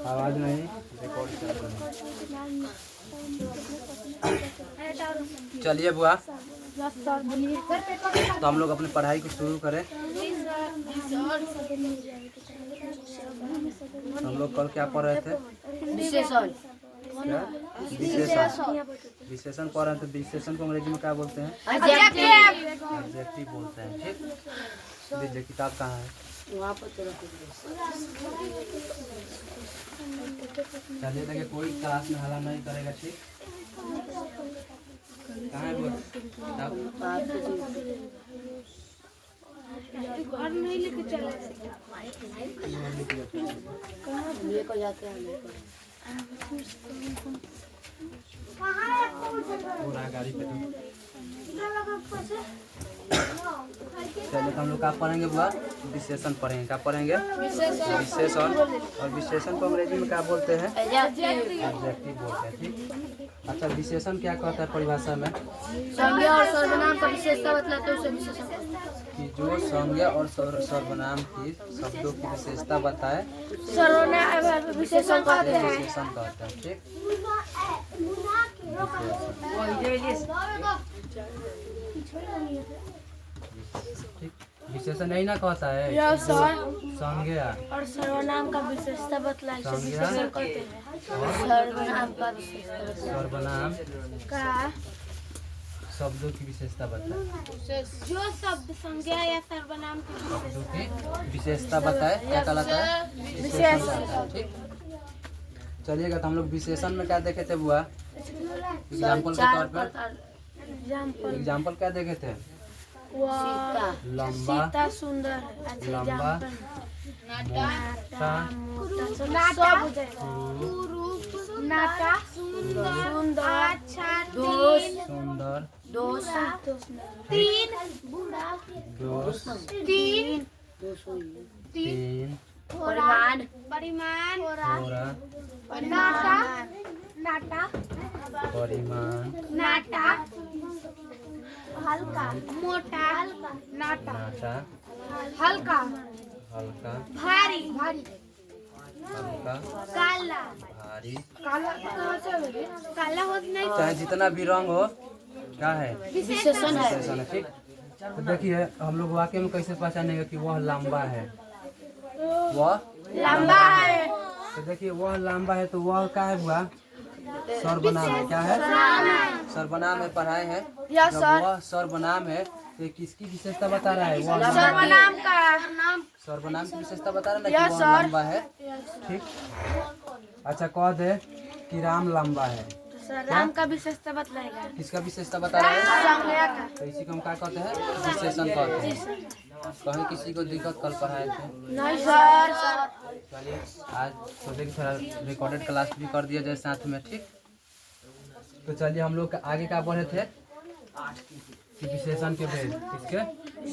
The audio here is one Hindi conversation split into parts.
आवाज नहीं रिकॉर्ड कर रहे हैं। चलिए बुआ, तो हम लोग अपनी पढ़ाई को शुरू करें। हम लोग कल क्या पढ़ रहे थे? विशेषण। क्या? विशेषण। विशेषण पढ़ रहे थे। विशेषण को अंग्रेजी में क्या बोलते हैं? एडजेक्टिव बोलते हैं। ठीक, दीजिए किताब कहाँ है? वहाँ पर चलिए देखिए, कोई क्लास में हल्ला नहीं करेगा। ठीक, कहाँ है वो किताब? घर नहीं लेके चले लेकर जाते हैं। पूरा गाड़ी पे चलिए, तो हम लोग क्या पढ़ेंगे बुआ? विशेषण पढ़ेंगे। क्या पढ़ेंगे? विशेषण। और विशेषण को अंग्रेजी में क्या बोलते हैं? एडजेक्टिव बोलते हैं। ठीक, अच्छा, विशेषण क्या कहता है परिभाषा में? संज्ञा और सर्वनाम का विशेषता बतलाते हैं उसे विशेषण कहते हैं। कि जो संज्ञा और सर्वनाम की शब्दों की विशेषता बताए सर्वनाम विशेषण कहते हैं। विशेषण कहते हैं। ठीक, ठीक, विशेषण यही ना कहता है? संज्ञा और सर्वनाम का विशेषता बतलाए उसे संज्ञा विशेषण कहते हैं। सर्वनाम का विशेषता सर्वनाम का शब्दों की विशेषता बताए। जो शब्द संज्ञा या सर्वनाम की शब्दों की विशेषता बताए क्या कहलाता है? विशेषण कहलाता है। ठीक, चलिएगा, तो हम लोग विशेषण में क्या देखे थे बुआ? एग्जाम्पल के तौर पर एग्जाम्पल क्या देखे थे? लंबा, सीता सुंदर, लंबा, मोटा, नाटा सुंदर, अच्छा, सुंदर, दोष तीन दोष, तीन, परिमाण थोड़ा, नाटा परिमाण, नाटा हल्का, मोटा, नाटा नाटा, हल्का, हल्का, भारी, हल्का, काला, भारी। काला काला होता नहीं, चाहे जितना भी रंग हो, क्या है? विशेषण है। विशेषण है। ठीक, तो देखिए, हम लोग वाक्य में कैसे पहचानेंगे कि वह लंबा है? वह लंबा है, तो देखिए, वह लंबा है तो वह क्या है बुआ? सर्वनाम है। क्या है? सर्वनाम है। पढ़ाए हैं जब वह सर्वनाम है तो ये किसकी विशेषता बता रहा है? वह सर्वनाम का सर्वनाम की विशेषता बता रहा है ना कि वह लंबा है। ठीक, अच्छा, कह दे कि राम लंबा है। राम का विशेषता बतलाएगा। किसका विशेषता बता रहा है? संज्ञा का। तो इसी को हम क्या कहते हैं? विशेषण कहते हैं। कहीं किसी को दिक्कत कल पढ़ाए थे? नहीं सर। चलिए, आज सोचे कि थोड़ा रिकॉर्डेड क्लास भी कर दिया जाए साथ में। ठीक, तो चलिए, हम लोग आगे क्या पढ़े थे? कि विशेषण के भेद। किसके?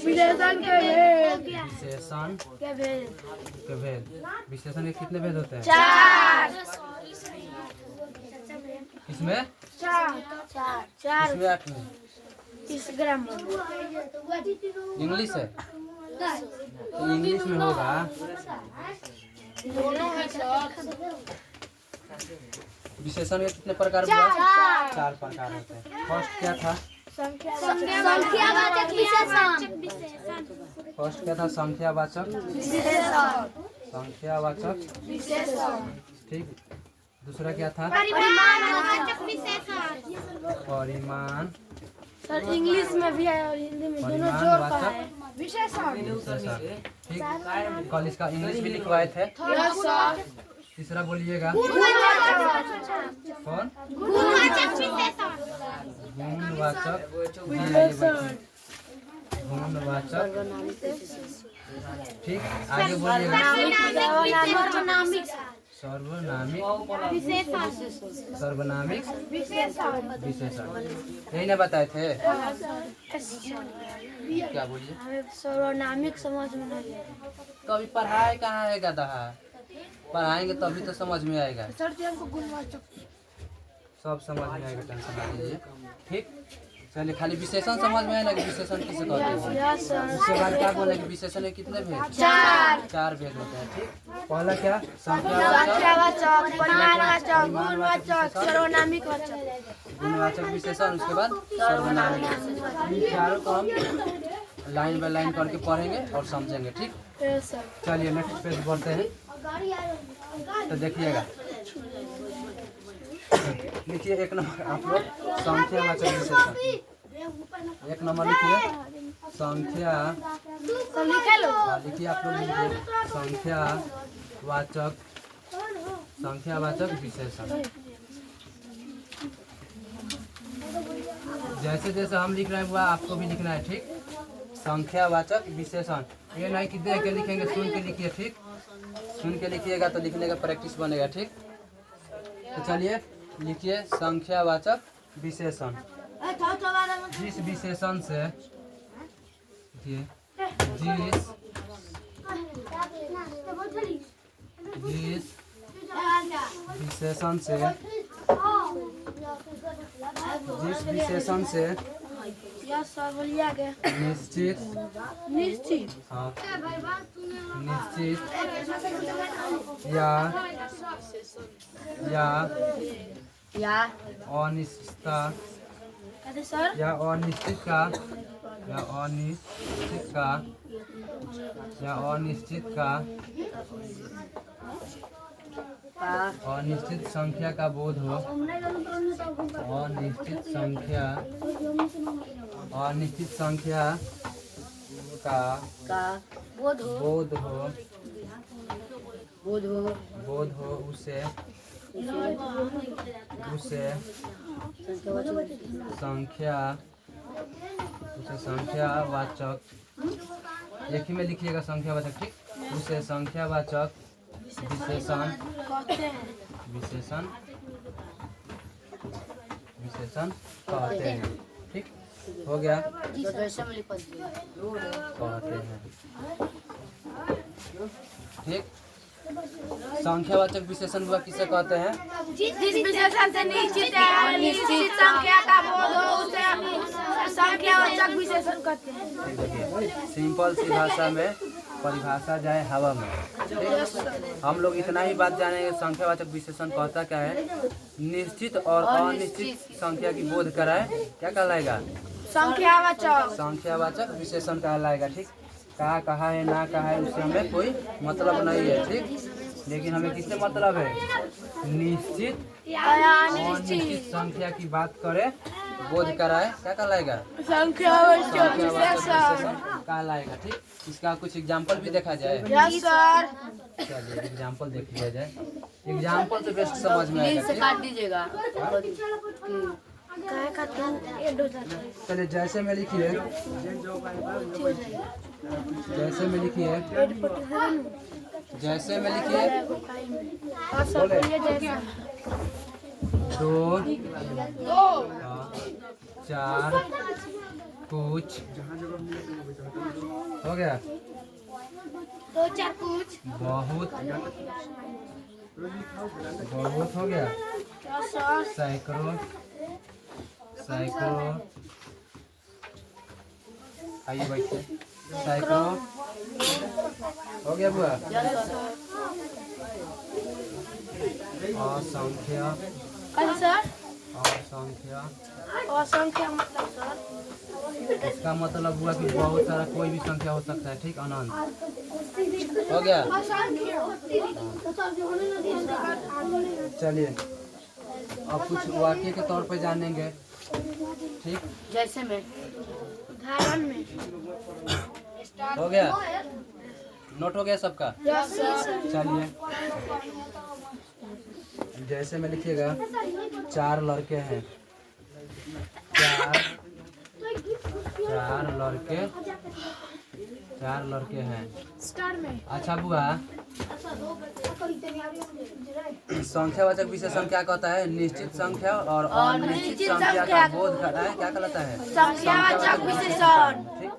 विशेषण के भेद। विशेषण के भेद के भेद। विशेषण के कितने भेद होते हैं? 4। किसमें? 4 किसमें? 8 में। इस ग्रामर इंग्लिश है तो इंग्लिश में होगा। विशेषण के कितने प्रकार हुआ? 4 प्रकार होते हैं। फर्स्ट क्या था? संख्यावाचक विशेषण। फर्स्ट क्या था? संख्यावाचक संख्यावाचक विशेषण। ठीक, दूसरा क्या था? परिमाणवाचक विशेषण। परिमाण सर इंग्लिश में भी है और हिंदी में दोनों जोड़ का है। विशेषण। ठीक, कल इसका इंग्लिश भी लिखवाए थे। Yes sir. तीसरा बोलिएगा। कौन? गुणवाचक विशेषण। गुणवाचक गुणवाचक। ठीक, आगे बोलिएगा। सर्वनामिक सर्वनामिक विशेषण। सर्वनामिक विशेषण। विशेषण। यही ना बताए थे? क्या बोलिए? हमें सर्वनामिक समझ में नहीं है। तो अभी पढ़ाए कहाँ है गधा? पढ़ाएंगे तभी तो समझ में आएगा। सर जी हमको गुणवाचक सब समझ में आएगा, टेंशन ना लीजिए। ठीक, चलिए खाली विशेषण समझ में आए ना कि विशेषण किसे कहते हैं। Yes sir. उसके बाद क्या बोले कि विशेषण में कितने भेद? चार भेद होते हैं। ठीक, पहला क्या? संख्यावाचक, परिमाणवाचक, गुणवाचक, सर्वनामिक वाचक। गुणवाचक विशेषण, उसके बाद सर्वनामिक विशेषण। इन चारों को हम लाइन बाय लाइन करके पढ़ेंगे और समझेंगे। ठीक, यस सर। चलिए नेक्स्ट पेज बढ़ते हैं। तो देखिएगा, लिखिए एक नंबर आप लोग संख्यावाचक विशेषण। एक नंबर लिखिए संख्या। सब लिखे लो। लिखिए आप लोग, लिखिए संख्यावाचक विशेषण। जैसे जैसे हम लिख रहे हैं वो आपको भी लिखना है। ठीक, संख्यावाचक विशेषण। ये नहीं कि देख के लिखेंगे, सुन के लिखिए। ठीक, सुन के लिखिएगा तो लिखने का प्रैक्टिस बनेगा। ठीक, तो चलिए लिखिए संख्यावाचक विशेषण। जिस विशेषण से जिस विशेषण से यस सर, बोलिए आगे। निश्चित हाँ निश्चित या अनिश्चितता कहते सर। या अनिश्चित संख्या का बोध हो। अनिश्चित संख्या का बोध हो उसे संख्यावाचक, एक ही में लिखिएगा संख्यावाचक। ठीक, उसे संख्यावाचक विशेषण कहते हैं। ठीक, हो गया। कहते हैं। ठीक, संख्यावाचक विशेषण हुआ किसे कहते हैं? जिस विशेषण से निश्चित है निश्चित संख्या का बोध हो उसे संख्यावाचक विशेषण कहते हैं। देखिए सिंपल सी भाषा में परिभाषा जाए हवा में। हम लोग इतना ही बात जानेंगे, संख्यावाचक विशेषण कहता क्या है? निश्चित और अनिश्चित संख्या की बोध कराए क्या कहलाएगा? संख्यावाचक विशेषण कहलाएगा। ठीक, कहा है ना कहा है उससे हमें कोई मतलब नहीं है। ठीक, लेकिन हमें किससे मतलब है? निश्चित अनिश्चित संख्या की बात करे, बोध कराए क्या कहलाएगा? संख्यावाचक विशेषण कहलाएगा। ठीक, इसका कुछ एग्जाम्पल भी देखा जाए। Yes sir. चलिए एग्जाम्पल देख लिया जाए। एग्जाम्पल से बेस्ट समझ में आएगा। काट दीजिएगा। चलिए जैसे में लिखिए बोले 2 4 कुछ हो गया। 2 4 कुछ बहुत हो गया। सैकड़ों आइए बैठिए। सैकड़ों हो गया बुआ। असंख्या मतलब सर? इसका मतलब हुआ कि बहुत सारा कोई भी संख्या हो सकता है। ठीक, अनंत हो गया। चलिए अब कुछ वाक्य के तौर पे जानेंगे। ठीक, जैसे में उदाहरण में हो गया। नोट हो गया सबका? Yes sir. चलिए जैसे में लिखिएगा 4 लड़के हैं। 4 लड़के हैं। अच्छा बुआ, संख्यावाचक विशेषण क्या कहता है? निश्चित संख्या और अनिश्चित संख्या का बोध करता है क्या कहलाता है? संख्यावाचक विशेषण। ठीक,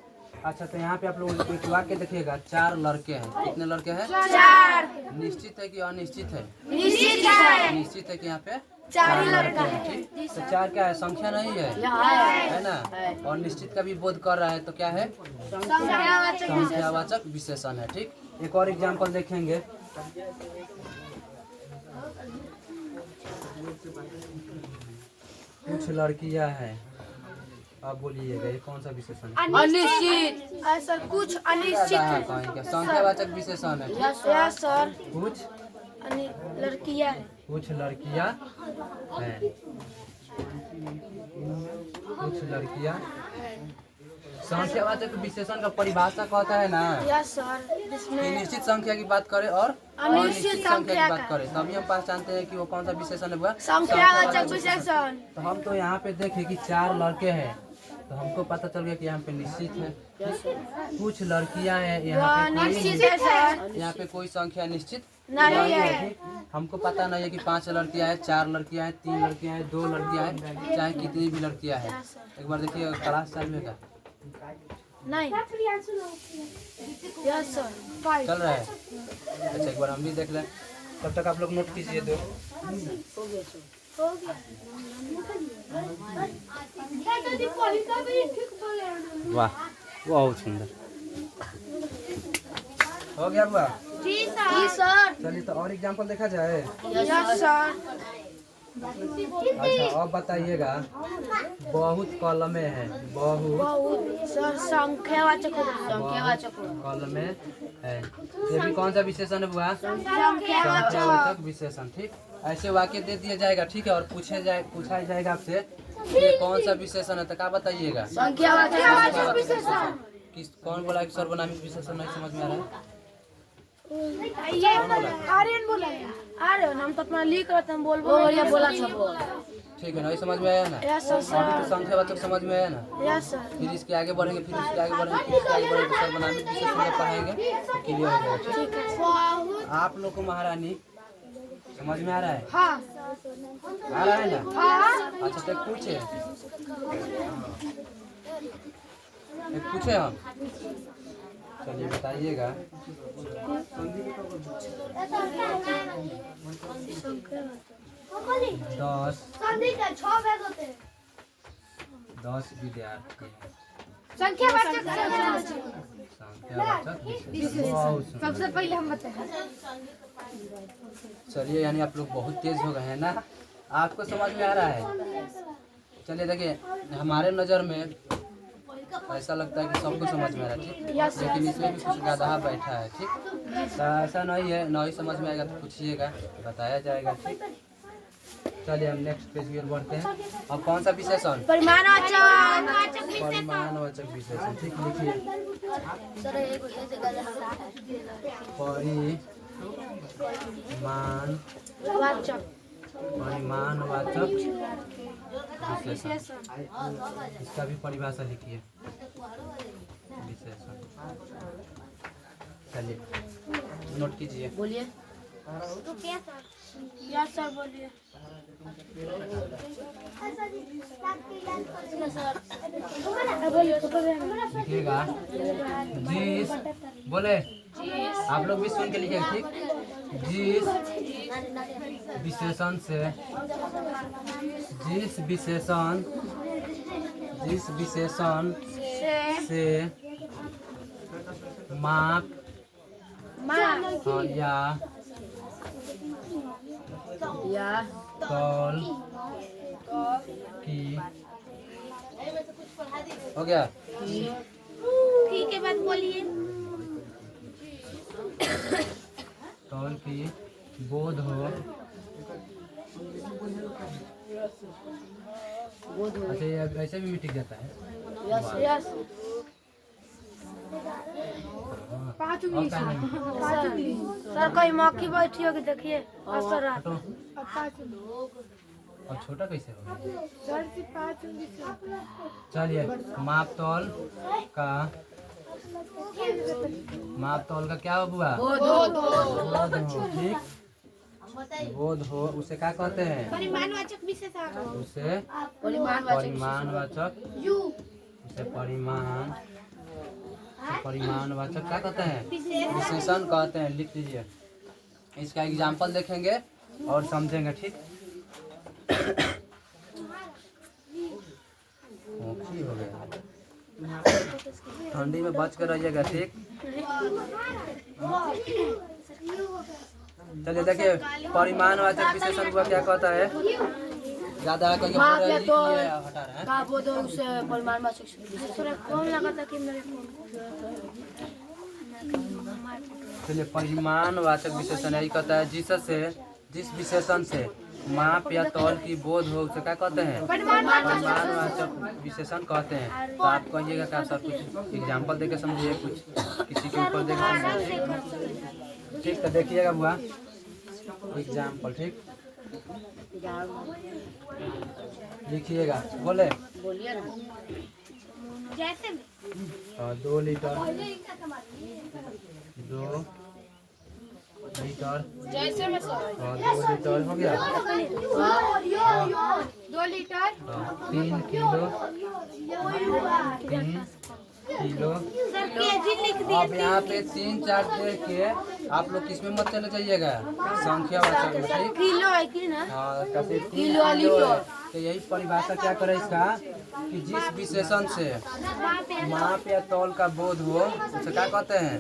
अच्छा तो यहाँ पे आप लोग एक वाक्य देखिएगा। 4 लड़के हैं। कितने लड़के हैं? 4। निश्चित है कि अनिश्चित है? निश्चित है। निश्चित है कि यहाँ पे चार ही लड़के लड़का हैं, है। ठीक। तो चार क्या है, संख्या नहीं है, है ना। और निश्चित का भी बोध कर रहा है तो क्या है, संख्यावाचक विशेषण है, ठीक। एक और एग्जाम्पल देखेंगे। कुछ लड़कियां हैं, आप बोलिएगा ये कौन सा विशेषण है? अनिश्चित। सर कुछ अनिश्चित है। कहेंगे संख्यावाचक विशेषण है, ठीक। Yes sir. कुछ लड़कियां है। कुछ लड़कियां हैं, कुछ लड़कियां। संख्यावाचक विशेषण का परिभाषा कहता है ना यस सर, कि जिसमें निश्चित संख्या की बात करें और अनिश्चित संख्या की बात करें, तभी हम पहचानते हैं कि वो कौन सा विशेषण है। वह संख्यावाचक विशेषण। तो हम तो यहाँ पे देखे कि 4 लड़के हैं, तो हमको पता चल गया कि यहाँ पे निश्चित है। कुछ लड़कियां हैं, यहाँ पे निश्चित है सर। यहाँ पे कोई संख्या निश्चित नहीं है। ठीक। हमको पता नहीं है कि 5 लड़कियां हैं, 4 लड़कियां हैं, 3 लड़कियां हैं, 2 लड़कियां हैं, चाहे कितनी भी लड़कियां हैं। एक बार देखिए क्लास चालू है क्या? नहीं। Yes sir. चल रहा है। अच्छा एक बार हम भी देख लें, तब तक आप लोग नोट कीजिए दो। वाह बहुत सुंदर हो गया बुआ। जी सर। चलिए तो और एग्जाम्पल देखा जाए। Yes sir. अच्छा अब बताइएगा, बहुत कलमे हैं, बहुत सर संख्यावाचक कलमे है, ये भी कौन सा विशेषण है बुआ? संख्यावाचक। संख्यावाचक विशेषण, ठीक। ऐसे वाक्य दे दिया जाएगा, ठीक है, और पूछा जाएगा आपसे ये कौन सा विशेषण है, तो क्या बताइएगा? संख्यावाचक विशेषण। किस कौन बोला कि सर्वनामिक विशेषण नहीं समझ में आ रहा है? ये आर्यन बोला है। आर्यन हम तो अपना लिख रहे थे, हम बोल बोला था। ठीक है ना, ये समझ में आया ना? Yes sir. अभी तो संख्यावाचक समझ में आया ना? Yes sir. फिर इसके आगे बढ़ेंगे, फिर इसके आगे बढ़ेंगे, फिर इसके आगे बढ़ेंगे, सर्वनामिक विशेषण जब पढ़ाएंगे तो क्लियर हो जाएगा, ठीक। आप लोग को महारानी समझ में आ रहा है? हाँ। आ रहा है ना? हाँ। अच्छा तो एक पूछे हम। चलिए बताइएगा। 10 विद्यार्थी संख्यावाचक बहुत सुंदर। सबसे पहले हम बताएं। चलिए यानी आप लोग बहुत तेज हो गए हैं ना, आपको समझ में आ रहा है। चलिए देखिए, हमारे नज़र में ऐसा लगता है कि सबको समझ में आ रहा है, ठीक, लेकिन इसमें भी कुछ गधा बैठा है, ठीक। तो ऐसा नहीं है, नहीं समझ में आएगा तो पूछिएगा, बताया जाएगा, ठीक। चलिए हम नेक्स्ट पेज की ओर बढ़ते हैं। अब कौन सा विशेषण? परिमाणवाचक विशेषण, ठीक। लिखिए परिमाणवाचक विशेषण, इसका भी परिभाषा लिखिए, विशेषण। चलिए नोट कीजिए। बोलिए। यस सर बोलिए। लिखिएगा जिस, बोले आप लोग भी सुन के लिखिएगा, ठीक। जिस विशेषण से माप या तौल की, हो गया, ठीक है बात बोलिए। तौल की बोध हो। अच्छा ये ऐसे भी मिट जाता है। यस। सर कोई मक्खी बैठी होगी देखिए। असर अब छोटा कैसे होगा? चलिए माप तौल का क्या हो बुआ? बोध हो, ठीक। बोध हो उसे क्या कहते हैं? परिमाणवाचक विशेषण। उसे परिमाणवाचक क्या कहते हैं? विशेषण कहते हैं। लिख लीजिए, इसका एग्जाम्पल देखेंगे और समझेंगे, ठीक। खोखी हो गया। ठंडी में बच कर रहिएगा, ठीक। चलिए देखिए, परिमाणवाचक विशेषण हुआ क्या कहता है। ज्यादा है कहीं माप या तो हटा रहे हैं। का बोध उसे परिमाणवाचक विशेषण कौन लगा था कि मेरे को चलिए, परिमाणवाचक विशेषण यही कहता है जिस विशेषण से माप या तौल की बोध हो उसे क्या कहते हैं, परिमाणवाचक विशेषण कहते हैं। तो आप कहिएगा क्या सर, कुछ एग्जाम्पल देके समझिए, कुछ किसी के ऊपर देके समझिए, ठीक। तो देखिएगा बुआ एग्जाम्पल, ठीक। लिखिएगा, बोले बोलिए ना। जैसे 2 लीटर 2 लीटर जैसे में और 2 लीटर हो गया। 2 litre 3 kilo 3 kilo. Sir KG लिख दिए। अब यहाँ पे 3 4 देख के आप लोग किसमें मत चले जाइएगा, संख्या वाचक में, ठीक। किलो है कि ना हाँ, कैसे किलो लीटर। तो यही परिभाषा क्या करे इसका, कि जिस विशेषण से माप या तौल का बोध हो उसे क्या कहते हैं,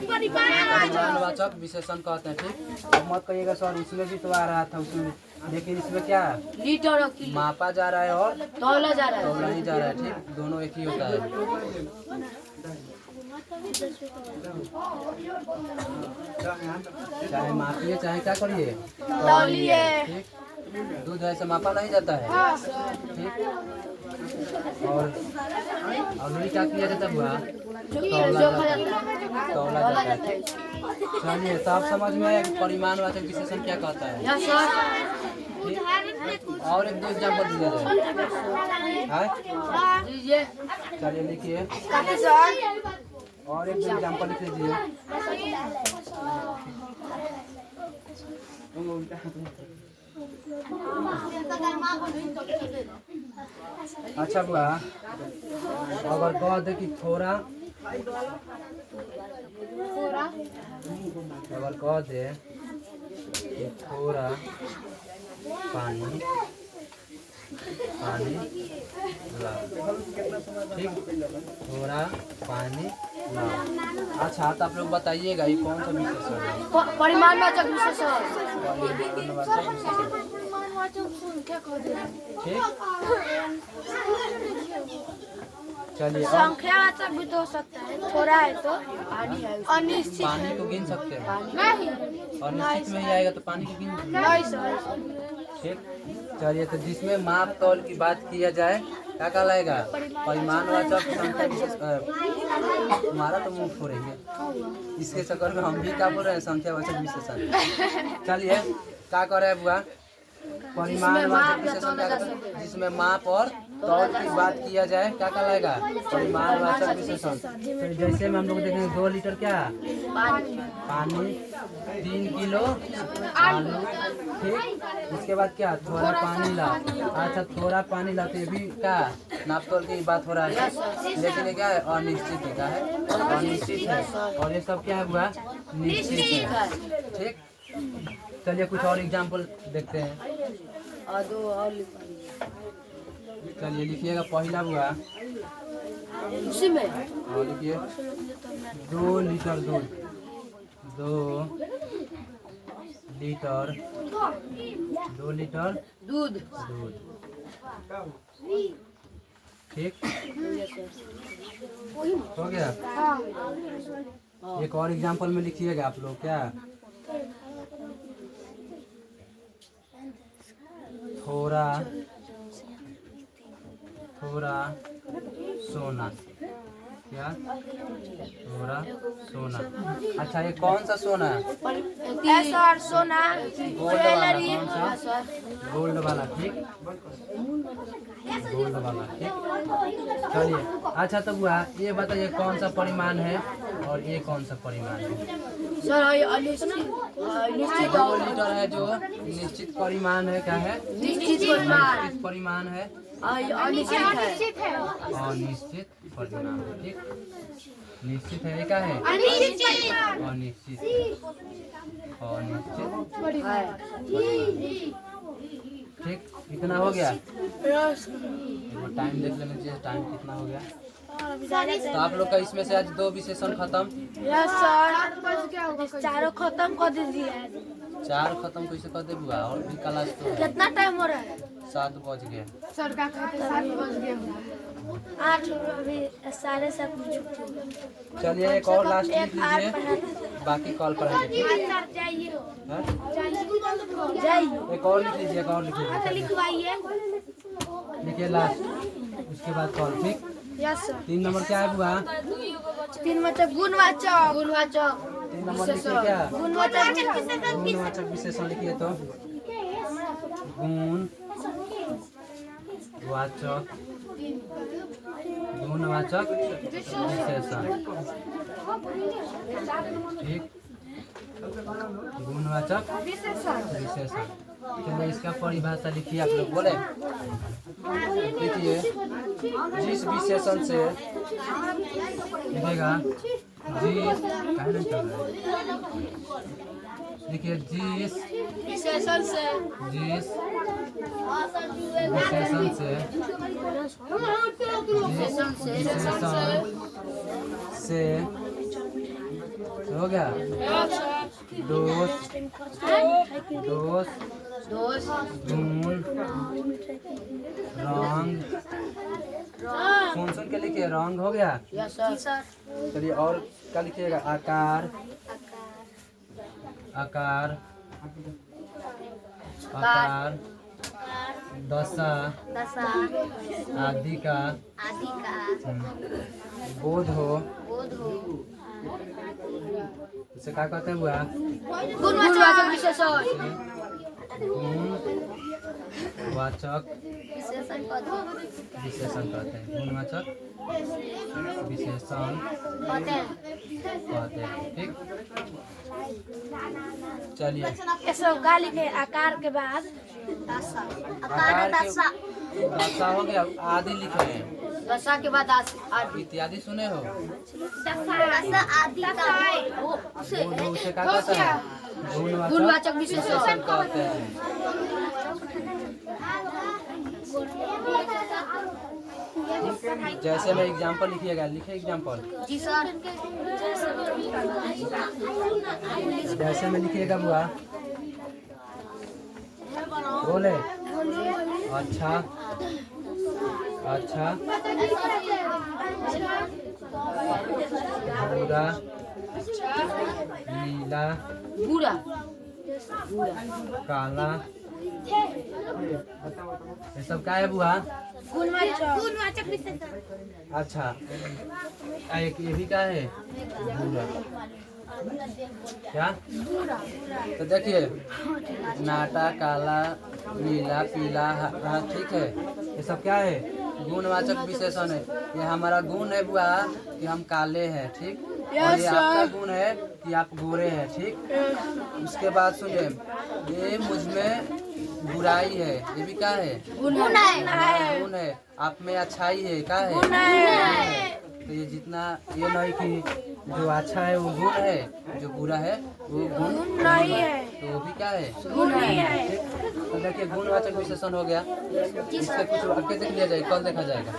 परिमाणवाचक विशेषण कहते हैं, ठीक। अब मत कहिएगा सर उसमें भी तो आ रहा था उसमें, लेकिन इसमें क्या लीटर और किलो मापा जा रहा है और तौला जा रहा है। तौला नहीं जा रहा है, ठीक। दोनों एक ही होता है। चाहे मापिए चाहे क्या करिए, तौलिए। ठीक। दूध ऐसे मापा नहीं जाता है, ठीक। और अभी क्या किया जाता है बुआ, तौला जाता है, ठीक। चलिए, तो आप समझ में आया कि परिमाणवाचक विशेषण क्या कहता है, यस सर। ठीक। और एक 2 एग्जाम्पल दिया जाए, दीजिए। चलिए लिखिए, और एक 2 एग्जाम्पल लिख लीजिए। अच्छा बुआ, अगर कह दे कि थोड़ा, अगर कह दे कि थोड़ा पानी लाओ, ठीक। थोड़ा पानी लाओ। अच्छा, तो आप लोग बताइएगा ये कौन सा विशेषण है, परिमाणवाचक विशेषण। परिमाणवाचक विशेषण, ठीक। चलिए, अब संख्यावाचक भी तो हो सकता है, थोड़ा है तो पानी है अनिश्चित पानी है। को गिन सकते हैं, नहीं अनिश्चित में ही आएगा तो पानी को गिन, नहीं सर। ठीक। चलिए, तो जिसमें माप तौल की बात किया जाए क्या कहलाएगा, परिमाणवाचक संख्या विशेषण। हमारा तो मुंह फोड़ेंगे इसके चक्कर में, हम भी क्या बोल रहे हैं, संख्यावाचक विशेषण। चलिए, क्या कर रहे हैं बुआ, परिमाणवाचक विशेषण क्या कहते हैं, जिसमें माप और तौल की बात किया जाए क्या कहलाएगा, परिमाणवाचक विशेषण। तो जैसे में हम लोग देखेंगे 2 लीटर क्या पानी, 3 किलो आलू, ठीक। उसके बाद क्या, थोड़ा पानी ला। अच्छा, थोड़ा पानी ला, तो ये भी क्या नाप तौल की बात हो रहा है, लेकिन ये क्या है, अनिश्चित है, क्या है, अनिश्चित है। और ये सब क्या है हुआ, निश्चित है, ठीक। चलिए, कुछ और एग्जाम्पल देखते हैं। और 2 और चलिए लिखिएगा, पहला हुआ उसी में और लिखिए 2 लीटर दूध, 2 लीटर 2 लीटर दूध। दूध, ठीक। हो गया। एक और एग्जाम्पल में लिखिएगा आप लोग, क्या थोड़ा सोना, क्या थोड़ा सोना। अच्छा, ये कौन सा सोना है, सर सोना गोल्ड वाला, कौन सा, गोल्ड वाला, ठीक। गोल्ड वाला, ठीक। चलिए, अच्छा, तो हुआ ये बताइए कौन सा परिमाण है और ये कौन सा परिमाण है, सर। अनिश्चित 2 लीटर है जो निश्चित परिमाण है, क्या है, निश्चित परिमाण। निश्चित परिमाण है, अनिश्चित है। अनिश्चित परिमाण, ठीक। निश्चित है, ये क्या है, अनिश्चित अनिश्चित, अनिश्चित। ठीक, इतना हो गया। यस टाइम देख लेना चाहिए, टाइम कितना हो गया। सर तो आप लोग का इसमें से आज 2 विशेषण खत्म। यस सर चारों खत्म कर दीजिए। 4 खत्म कैसे कर दे बुआ, और भी क्लास तो कितना टाइम हो रहा है? 7 बज गए। सर का खाते 7 बज गए 8 अभी 7:30 बजे। चलिए एक और लास्ट लिख लीजिए, बाकी कॉल पर आएंगे। सर जाइए हाँ? जाइए एक और लिख लीजिए, एक और लिख लीजिए। चलिए, लिखवाइए। लिखिए लास्ट, उसके बाद कॉल। ठीक, यस सर 3 नंबर क्या है बुआ? 3 मतलब गुणवाचक 3 नंबर लिखिए क्या? गुणवाचक विशेषण लिखिए तो गुणवाचक विशेषण। ठीक, गुणवाचक विशेषण। चलिए इसका परिभाषा लिखिए, आप लोग बोले लिखिए। जिस विशेषण से लिखिएगा, लिखिए जिस विशेषण से हो गया दोष, गुण, रंग, सुन के लिखिए, रंग हो गया। चलिए और क्या लिखिएगा? आकार, दशा आदि का बोध हो। इसे क्या कहते हैं बुआ? गुणवाचक विशेषण गुणवाचक विशेषण कहते हैं। गुणवाचक विशेषण कहते हैं। ठीक, चलिए ये सब का लिखे आकार के बाद दशा हो गया, आदि लिखे हैं। दशा के बाद इत्यादि सुने हो? आदि उसे क्या कहते हैं? गुणवाचक विशेषण कहते हैं। जैसे में एग्जाम्पल लिखिएगा, लिखे एग्जाम्पल। जी सर जैसे में लिखिएगा बुआ, बोले अच्छा, भूरा, नीला, बुरा काला, ये सब क्या है बुआ? गुणवाचक विशेषण। अच्छा, एक ये भी क्या है? भूरा। क्या? तो देखिए, नाटा, काला, नीला, पीला, हरा, ठीक है, ये सब क्या है? गुणवाचक विशेषण है। ये हमारा गुण है बुआ कि हम काले हैं, ठीक, और ये आपका गुण है कि आप गोरे हैं। ठीक, उसके बाद सुनिए, ये मुझ में बुराई है, ये भी क्या है? गुण है। आप में अच्छाई है, क्या है? तो ये जितना, ये नहीं कि जो अच्छा है वो गुण है, जो बुरा है वो गुण नहीं है, तो वो भी क्या है? गुण नहीं है। तो देखिए गुणवाचक विशेषण हो गया। इससे कुछ वाक्य देख लिया जाए, कल देखा जाएगा।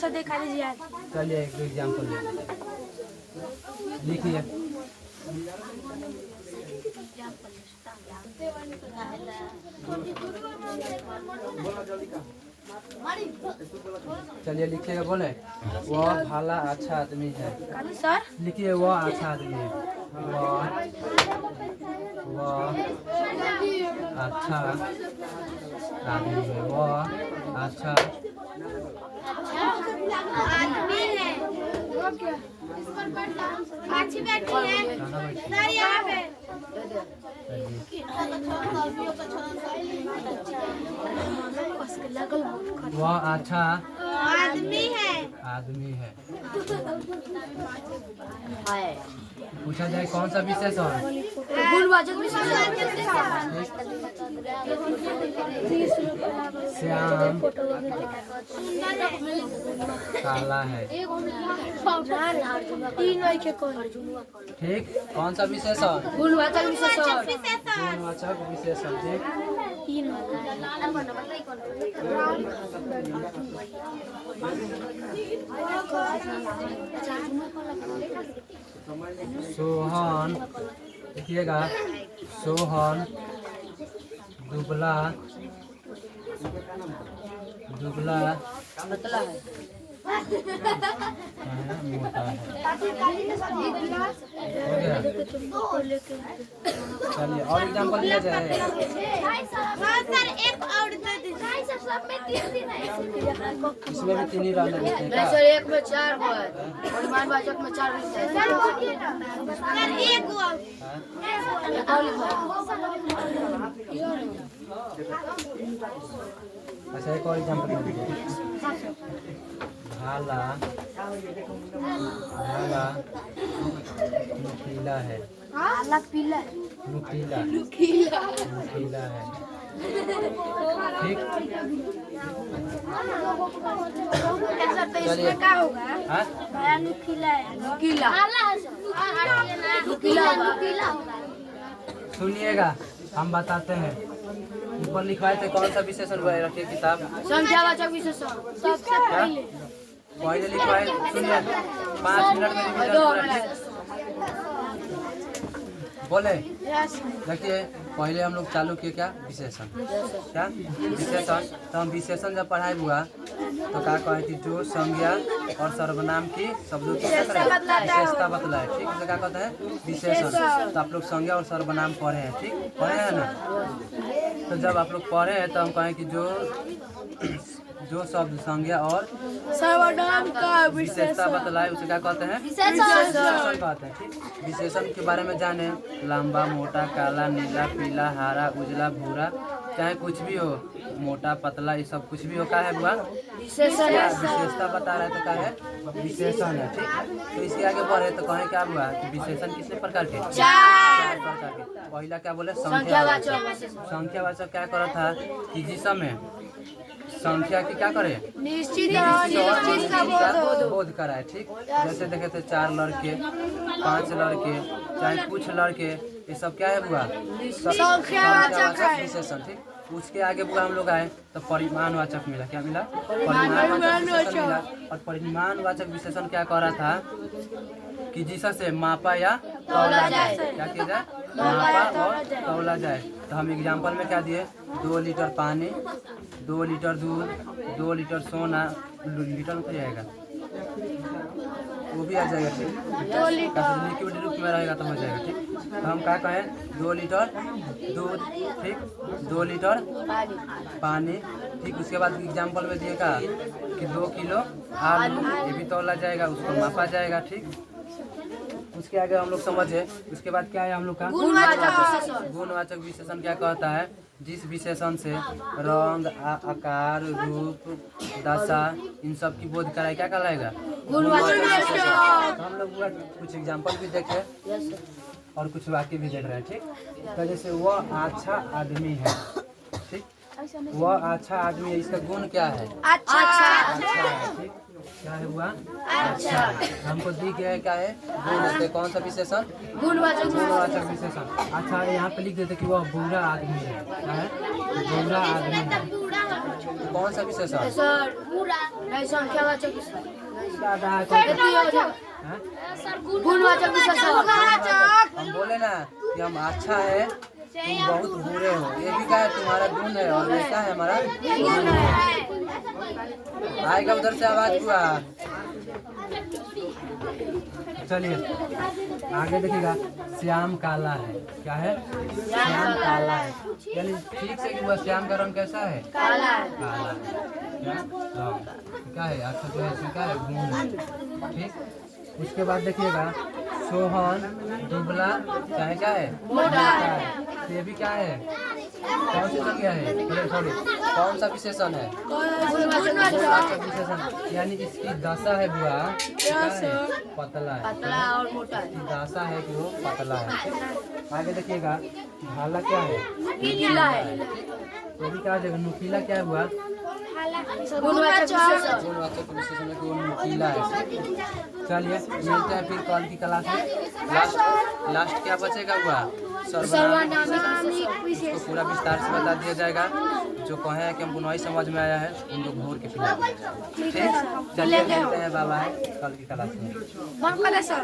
देखा लीजिए। चलिए एक एग्जाम्पल लिखिए। चलिए लिखिएगा, बोले वह भला अच्छा आदमी है। सर लिखिए वह अच्छा आदमी है। वह अच्छा आदमी है। वह अच्छा आदमी है। अच्छी बैठी है सर यहाँ पे। वह अच्छा आदमी है। पूछा जाए कौन सा विशेषण? गुणवाचक विशेषण श्याम काला है। ठीक, कौन सा विशेषण? गुणवाचक विशेषण। गुणवाचक विशेषण। ठीक, सोहन, देखिएगा, सोहन दुबला पतला है, मोटा है। हो गया? चलिए और एग्जाम्पल दिया जाए। इसमें भी 3 ही रहने देते हैं क्या? सर एक में 4 गो है, परिमाणवाचक में 4 है। अच्छा एक और एग्जाम्पल दीजिए। भाला नुकीला है। नुकीला है। ठीक, चलिए। हाँ? सुनिएगा, हम बताते हैं। ऊपर लिखवाए थे कौन सा विशेषण रखिए किताब? संख्यावाचक विशेषण। सबसे पहले लिखवाए, सुनिए 5 मिनट में रिवीजन पूरा। ठीक, बोले देखिए, पहले हम लोग चालू किए क्या? विशेषण। क्या विशेषण? तो हम विशेषण जब पढ़ाई हुआ तो क्या कहे कि जो संज्ञा और सर्वनाम की शब्दों की विशेषता बतलाए। ठीक, इसे क्या कहते हैं? विशेषण। तो आप लोग संज्ञा और सर्वनाम पढ़े हैं। ठीक, पढ़े हैं ना? तो जब आप लोग पढ़े हैं तो हम कहें कि जो शब्द संज्ञा और सर्वनाम का विशेषता बतलाए उसे क्या कहते हैं? विशेषण कहते हैं। ठीक, विशेषण के बारे में जाने, लंबा, मोटा, काला, नीला, पीला, हरा, उजला, भूरा, चाहे कुछ भी हो, मोटा, पतला, ये सब कुछ भी हो, क्या है बुआ? विशेषता बता रहे तो क्या है? विशेषण है। ठीक, तो इसके आगे बढ़े तो कहें क्या बुआ कि विशेषण कितने प्रकार के? 4 प्रकार के। पहला क्या बोले? संख्यावाचक। संख्यावाचक क्या करा था कि जिस समय संख्या की क्या करे? निश्चित बोध कराए। ठीक, जैसे देखे थे 4 लड़के, 5 लड़के, चाहे कुछ लड़के, ये सब क्या है बुआ? संख्यावाचक विशेषण। ठीक, उसके आगे बुआ हम लोग आए तो परिमाणवाचक मिला। क्या मिला? परिमाणवाचक विशेषण मिला। और परिमाणवाचक विशेषण क्या कह रहा था कि जिससे मापा या तौला जाए। क्या किया जाए? मापा और तौला जाए। तो हम एग्जाम्पल में क्या दिए? 2 लीटर पानी, 2 लीटर दूध, 2 लीटर सोना, लीटर में जाएगा वो भी आ जाएगा। ठीक, लिक्विड रूप में रहेगा तो हो जाएगा। ठीक, तो हम क्या कहें? 2 लीटर दूध। ठीक, 2 लीटर पानी। ठीक, उसके बाद एग्जाम्पल में दिए का कि 2 किलो आलू, ये भी तौला जाएगा, उसको मापा जाएगा। ठीक, उसके आगे हम लोग समझे। उसके बाद क्या है हम लोग का? गुणवाचक विशेषण क्या कहता है? जिस विशेषण से रंग, आकार, रूप, दशा, इन सब की बोध कराए, क्या कहलाएगा? गुणवाचक विशेषण। हम लोग कुछ एग्जाम्पल भी देखे और कुछ वाक्य भी देख रहे हैं। ठीक, तो जैसे वह अच्छा आदमी है। ठीक, वह अच्छा आदमी है, इसका गुण क्या है? अच्छा है। ठीक, क्या है हुआ? अच्छा। हमको दी गया है क्या है? गुण। कौन सा विशेषण? गुणवाचक विशेषण। अच्छा, यहाँ पे लिख देते कि वह बुरा आदमी है। क्या है? बुरा आदमी है। कौन सा विशेषण? संख्यावाचक गुणवाचक विशेषण। हम बोले ना कि हम अच्छा है, तुम बहुत बुरे हो, ये भी क्या है? तुम्हारा गुण है। और ये क्या है? हमारा गुण है। आएगा उधर से आवाज हुआ। चलिए आगे देखिएगा, श्याम काला है। क्या है? श्याम काला है। यानी ठीक से कि वह श्याम का रंग कैसा है? काला है। काला है। क्या रंग? क्या है? अच्छा जो है इसमें क्या है? गुण है। ठीक, उसके बाद देखिएगा, सोहन दुबला, चाहे क्या है? मोटा है। ये भी क्या है? कौन सी संज्ञा है? सॉरी, कौन सा विशेषण है? गुणवाचक विशेषण। यानी इसकी दशा है बुआ क्या है? पतला है। पतला और मोटा है। इसकी दशा है कि वो पतला है। आगे देखिएगा भाला क्या है? नुकीला है। तो भी क्या हो जाएगा? नुकीला क्या हुआ? गुणवाचक विशेषण। गुणवाचक विशेषण है कि वो नुकीला है। चलिए मिलते हैं फिर कल की क्लास में। लास्ट क्या बचेगा हुआ? सर्वनामिक उसको विशेषण। पूरा विस्तार से बता दिया जाएगा। जो कहे हैं कि हमको नहीं समझ में आया है उन लोग घोर के पिला देंगे। ठीक, चलिए मिलते हैं, बाय बाय कल की क्लास में। बंद कर दे सर।